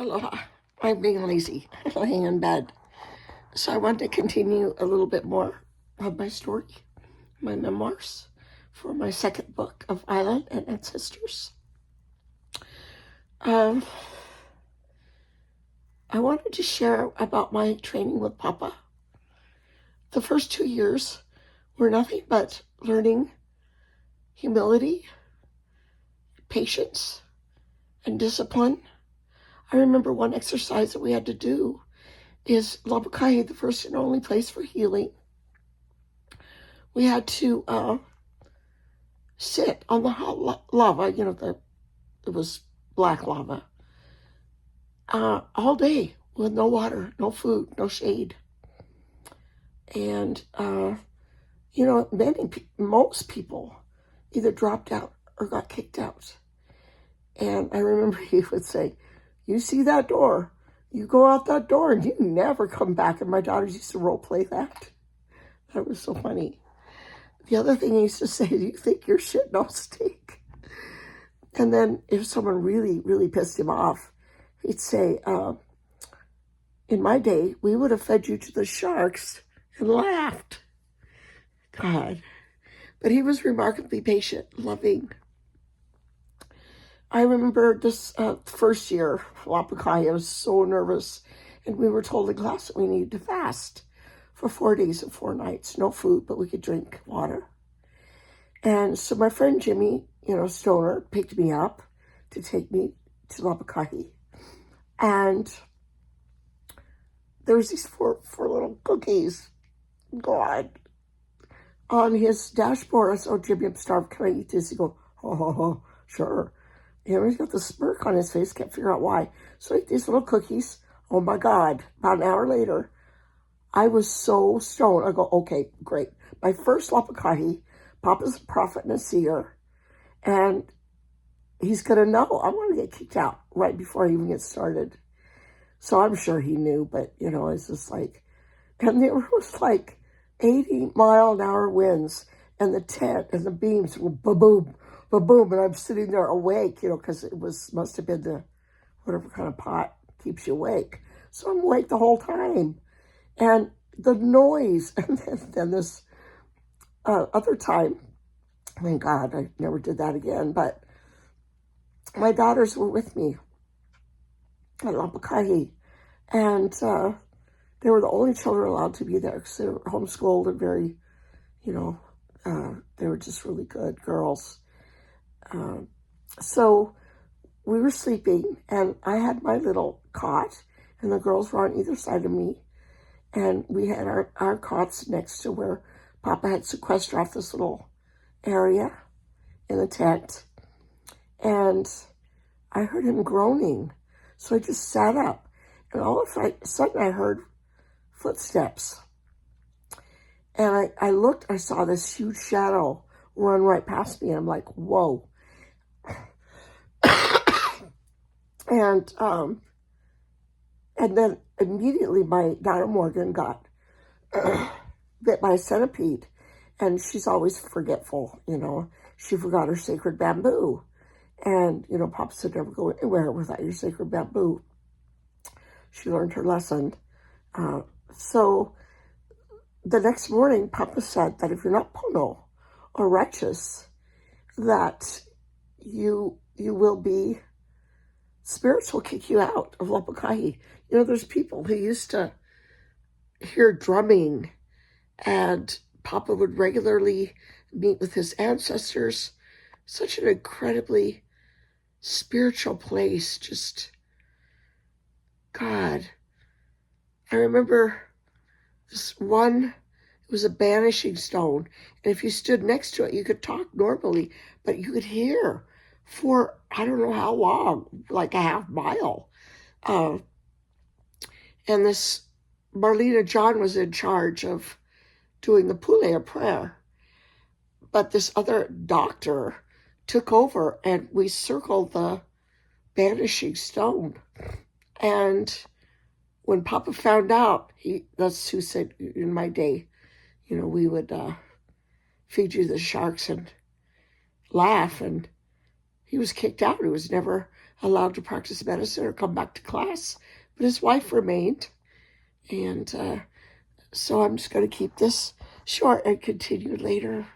Aloha. I'm being lazy, laying in bed. So I want to continue a little bit more of my story, my memoirs, for my second book of Island and Ancestors. I wanted to share about my training with Papa. The first 2 years were nothing but learning humility, patience, and discipline. I remember one exercise that we had to do is Lapukahi, the first and only place for healing. We had to sit on the hot lava, it was black lava, all day with no water, no food, no shade. And, most people either dropped out or got kicked out. And I remember he would say, "You see that door? You go out that door and you never come back." And my daughters used to role play that. That was so funny. The other thing he used to say, "Do you think you're shit no steak?" And then if someone really, really pissed him off, he'd say, "In my day, we would have fed you to the sharks," and laughed. God. But he was remarkably patient, loving. I remember this first year, Lapukai, I was so nervous, and we were told in class that we needed to fast for 4 days and 4 nights. No food, but we could drink water. And so my friend Jimmy, Stoner, picked me up to take me to Lapukai. And there was these four little cookies, God, on his dashboard. I said, "Oh, Jimmy, I'm starved. Can I eat this?" He goes, "Oh, sure." He's got the smirk on his face, can't figure out why. So I ate these little cookies. Oh my God. About an hour later, I was so stoned. I go, okay, great. My first Lapukahi, Papa's a prophet and a seer, and he's going to know I'm going to get kicked out right before I even get started. So I'm sure he knew, but, it's just like, and there was like 80-mile-an-hour winds, and the tent and the beams were ba-boom, ba-boom, and I'm sitting there awake, because must have been the, whatever kind of pot keeps you awake. So I'm awake the whole time. And the noise, and then this other time, thank God I never did that again, but my daughters were with me at Lapukahi, and they were the only children allowed to be there because they were homeschooled and very, they were just really good girls. So we were sleeping, and I had my little cot, and the girls were on either side of me, and we had our cots next to where Papa had sequestered off this little area in the tent, and I heard him groaning, so I just sat up, and all of a sudden I heard footsteps, and I looked, I saw this huge shadow run right past me, and I'm like, whoa. And then immediately my daughter Morgan got bit by a centipede, and she's always forgetful, She forgot her sacred bamboo, and, Papa said never go anywhere without your sacred bamboo. She learned her lesson. So the next morning, Papa said that if you're not pono or righteous, that you will be, spirits will kick you out of Lapukahi. There's people who used to hear drumming, and Papa would regularly meet with his ancestors. Such an incredibly spiritual place, just, God. I remember this one, it was a banishing stone, and if you stood next to it, you could talk normally, but you could hear for, I don't know how long, like a half mile. And this Marlena John was in charge of doing the Pule prayer, but this other doctor took over, and we circled the banishing stone. And when Papa found out, that's who said, in my day, we would feed you the sharks and laugh, and he was kicked out. He was never allowed to practice medicine or come back to class, but his wife remained. And so I'm just going to keep this short and continue later.